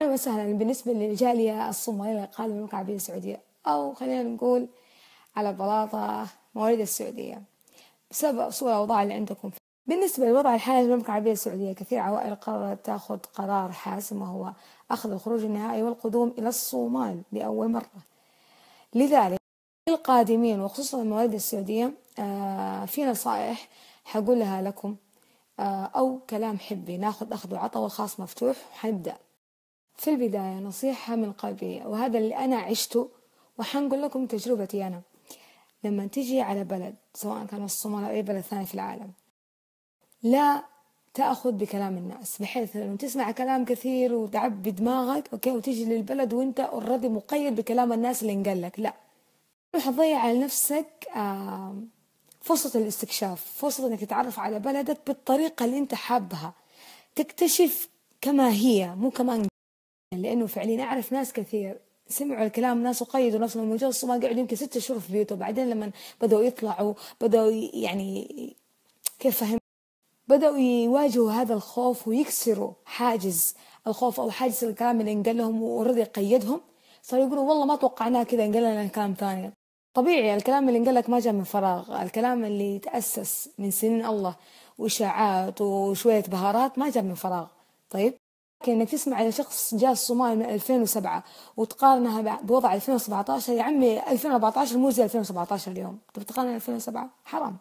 أهلا وسهلا. بالنسبة للجالية الصومالية القادمة من المملكة العربية السعودية، أو خلينا نقول على بلاطة مواليد السعودية، بسبب سوء الأوضاع اللي عندكم. بالنسبة للوضع الحالي في المملكة العربية السعودية، كثير عوائل قررت تأخذ قرار حاسم، وهو أخذ الخروج النهائي والقدوم إلى الصومال لأول مرة. لذلك القادمين وخصوصا مواليد السعودية في نصائح حقولها لكم، أو كلام حبي ناخذ أخذ وعطا والخاص مفتوح. وحنبدأ في البداية نصيحة من قلبي، وهذا اللي أنا عشته، وحنقول لكم تجربتي أنا. لما تجي على بلد، سواء كان الصومال أو أي بلد ثاني في العالم، لا تأخذ بكلام الناس، بحيث لما تسمع كلام كثير وتعبي دماغك أوكي وتيجي للبلد وأنت أوريدي مقيد بكلام الناس اللي انقلك، لا، حتضيع على نفسك فرصة الاستكشاف، فرصة انك تتعرف على بلدك بالطريقة اللي انت حابها، تكتشف كما هي مو كمان. لأنه فعليا أعرف ناس كثير سمعوا الكلام، ناس وقيدوا نفسهم لما جوا الصومال، قعدوا يمكن 6 شهور في بيوتهم، بعدين لما بدأوا يطلعوا بدأوا يعني كيف فهم، بدأوا يواجهوا هذا الخوف ويكسروا حاجز الخوف أو حاجز الكلام اللي انقال لهم ورضي قيدهم. صاروا يقولوا والله ما توقعناه كذا، انقال لنا كلام ثاني. طبيعي الكلام اللي انقال لك ما جاء من فراغ، الكلام اللي تأسس من سنين الله وإشاعات وشوية بهارات ما جاء من فراغ. طيب، انك تسمع على شخص جاء الصومال من 2007 وتقارنها بوضع 2017، يا عمي 2014 مو زي 2017 اليوم، تبي تقارن 2007؟ حرام.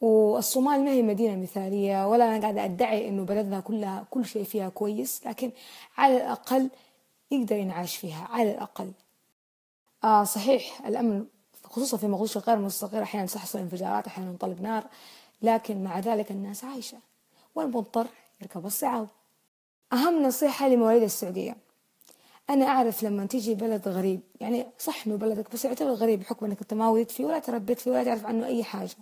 والصومال ما هي مدينة مثالية، ولا أنا قاعدة أدعي إنه بلدنا كلها كل شيء فيها كويس، لكن على الأقل يقدر ينعاش فيها على الأقل. صحيح الأمن خصوصا في مغوش غير مستقر، أحيانا تحصل انفجارات، أحيانا ينطلق نار، لكن مع ذلك الناس عايشة، والمضطر يركب الصعاب. أهم نصيحة لمواليد السعودية، أنا أعرف لما تيجي بلد غريب، يعني صح إنه بلدك بس يعتبر غريب بحكم إنك أنت ما ولدت فيه ولا تربيت فيه ولا تعرف عنه أي حاجة.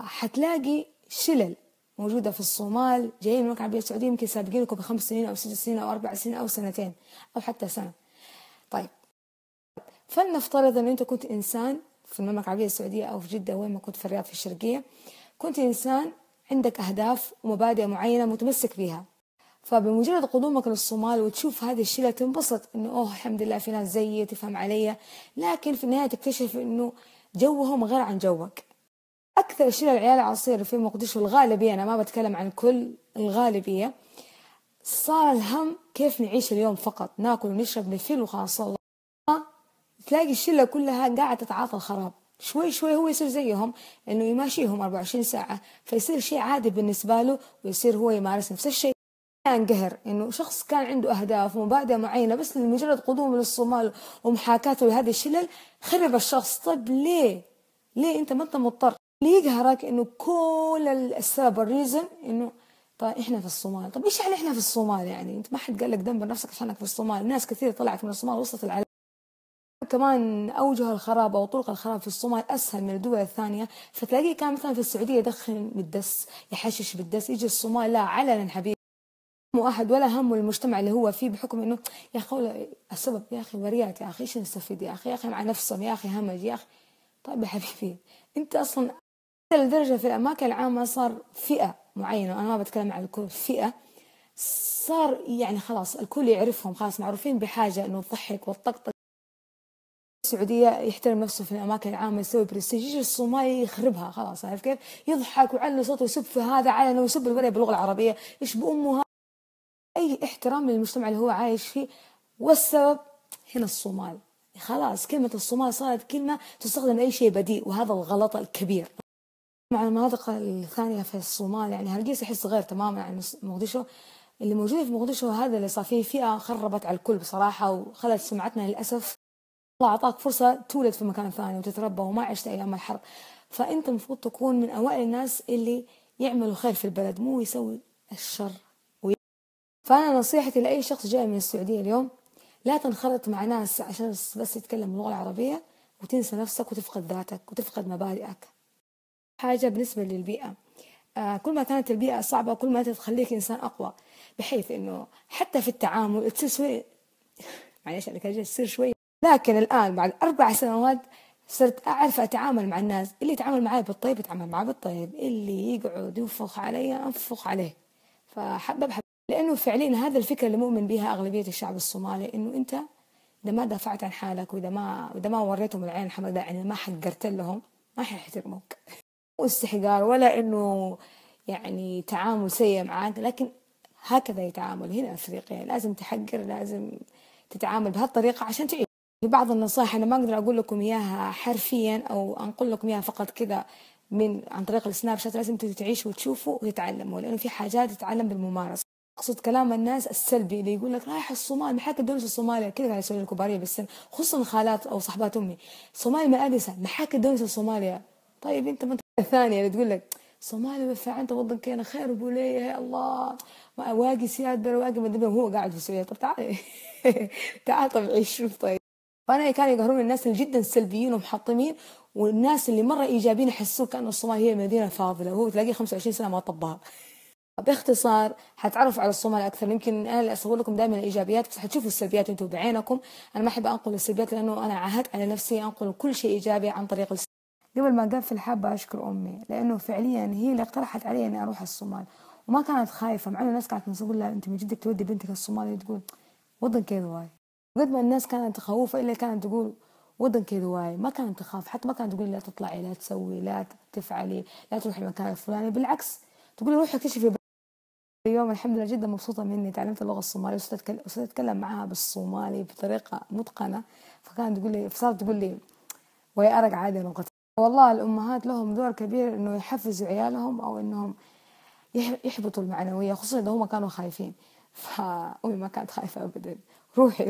حتلاقي شلل موجودة في الصومال جايين من المملكة العربية السعودية، يمكن سابقينكم ب5 سنين أو 6 سنين أو 4 سنين أو سنتين أو حتى سنة. طيب، فلنفترض أن أنت كنت إنسان في المملكة العربية السعودية أو في جدة، وين ما كنت في الرياض في الشرقية، كنت إنسان عندك أهداف ومبادئ معينة متمسك بها. فبمجرد قدومك للصومال وتشوف هذه الشلة تنبسط إنه أوه الحمد لله في ناس زيي تفهم علي، لكن في النهاية تكتشف إنه جوهم غير عن جوك. أكثر الشلة العيال العصير في مقدشو، الغالبية أنا ما بتكلم عن كل، الغالبية صار الهم كيف نعيش اليوم، فقط ناكل ونشرب نفيل وخلاص. الله، تلاقي الشلة كلها قاعدة تتعاطى الخراب، شوي شوي هو يصير زيهم، إنه يماشيهم 24 ساعة، فيصير شيء عادي بالنسبة له، ويصير هو يمارس نفس الشيء. انقهر إنه شخص كان عنده أهداف ومبادئ معينة، بس لمجرد قدومه للصومال ومحاكاته لهذه الشلل خرب الشخص. طيب ليه أنت ما أنت مضطر؟ اللي يقهرك إنه كل السبب الريزن إنه طيب إحنا في الصومال. طب إيش يعني إحنا في الصومال؟ يعني أنت ما حد قال لك دمر نفسك عشانك في الصومال، ناس كثير طلعت من الصومال وصلت العالم. كمان أوجه الخراب أو طرق الخراب في الصومال أسهل من الدول الثانية، فتلاقيه كان مثلا في السعودية يدخن بالدس، يحشش بالدس، يجي الصومال لا، علنا حبيبي، مو أحد ولا همه المجتمع اللي هو فيه، بحكم إنه يا أخي السبب، يا أخي وريات، يا أخي إيش نستفيد، يا أخي مع نفسهم، يا أخي همج، يا أخي. طيب يا حبيبي، أنت أصلا لدرجة في الأماكن العامة صار فئة معينة، أنا ما بتكلم عن الكل، فئة صار يعني خلاص الكل يعرفهم، خلاص معروفين بحاجة إنه تضحك وتطقطق. السعودية يحترم نفسه في الأماكن العامة، يسوي برستيج، يجي الصومالي يخربها، خلاص عارف كيف، يضحك ويعلي صوته ويسب في هذا علنا ويسب البلد باللغة العربية، إيش بأمها، أي احترام للمجتمع اللي هو عايش فيه. والسبب هنا الصومال، خلاص كلمة الصومال صارت كلمة تستخدم لأي شيء بديء، وهذا الغلط الكبير. مع المناطق الثانية في الصومال، يعني هرقيس أحس غير تماما عن مقدشو. اللي موجود في مقدشو هذا اللي صار فيه فئة خربت على الكل بصراحة، وخلت سمعتنا للأسف. الله أعطاك فرصة تولد في مكان ثاني وتتربى وما عشت أيام الحرب، فأنت المفروض تكون من أوائل الناس اللي يعملوا خير في البلد، مو يسوي الشر. فأنا نصيحتي لأي شخص جاي من السعودية اليوم، لا تنخرط مع ناس عشان بس يتكلم اللغة العربية وتنسى نفسك وتفقد ذاتك وتفقد مبادئك. حاجة بالنسبة للبيئة، كل ما كانت البيئة صعبة كل ما تخليك إنسان أقوى، بحيث إنه حتى في التعامل تصير شوي، معلش أنا كده تصير شوي. لكن الآن بعد 4 سنوات صرت أعرف أتعامل مع الناس، اللي يتعامل معي بالطيب يتعامل معي بالطيب، اللي يقعد ينفخ علي أنفخ عليه. فحبب لأنه فعليا هذا الفكرة اللي مؤمن بها أغلبية الشعب الصومالي، إنه أنت إذا ما دافعت عن حالك، وإذا ما وريتهم العين الحمراء، يعني ما حقرت لهم، ما حيحترموك. مو استحقار ولا إنه يعني تعامل سيء معاك، لكن هكذا يتعامل هنا أفريقيا، لازم تحقر، لازم تتعامل بهالطريقة عشان تعيش. في بعض النصائح أنا ما أقدر أقول لكم إياها حرفيا أو أنقل لكم إياها فقط كذا عن طريق السناب شات، لازم تعيشوا وتشوفوا وتتعلموا، لأنه في حاجات تتعلم بالممارسة. أقصد كلام الناس السلبي اللي يقول لك رايح الصومال، محاك الدولة الصومالية كذا، قاعد يسوي الكبارية بالسن، خصوصا الخالات أو صحبات أمي، صومالي مآنسة، محاك الدولة الصومالية. طيب أنت منطقة ثانية اللي تقول لك صومالي وفا أنت وضن كينا خير وبوليه يا الله، واقي سياد بلا واقي مدبر، وهو قاعد في السعودية. طب تعال تعال طب عيش شوف. طيب فأنا كانوا يقهرون الناس اللي جدا سلبيين ومحطمين، والناس اللي مرة إيجابيين يحسوك كأن الصومال هي مدينة فاضلة، وهو تلاقيه 25 سنة ما طبها. باختصار حتعرفوا على الصومال أكثر. يمكن أنا اللي أصور لكم دائما الإيجابيات، بس حتشوفوا السلبيات أنتم بعينكم. أنا ما أحب أنقل السلبيات، لأنه أنا عاهدت على نفسي أنقل كل شيء إيجابي عن طريق قبل ما أقفل حابة أشكر أمي، لأنه فعليا هي اللي اقترحت علي إني أروح الصومال، وما كانت خايفة، مع إنه الناس كانت تقول لها أنت من جدك تودي بنتك الصومال، تقول وطن كذا واي. قد ما الناس كانت تخوفها إلا كانت تقول وطن كذا واي، ما كانت تخاف، حتى ما كانت تقول لا تطلعي، لا تسوي، لا تفعلي، لا تروحي المكان الفلاني، بالعكس تقول روحي اكتشفي. اليوم الحمد لله جدا مبسوطة مني تعلمت اللغة الصومالية، وصرت أتكلم معها بالصومالي بطريقة متقنة. فكانت تقول لي، صارت تقول لي ويا أرق عادي نقطة. والله الأمهات لهم دور كبير إنه يحفزوا عيالهم، أو إنهم يحبطوا المعنوية، خصوصا إذا هم كانوا خايفين. فأمي ما كانت خايفة أبدا. روحي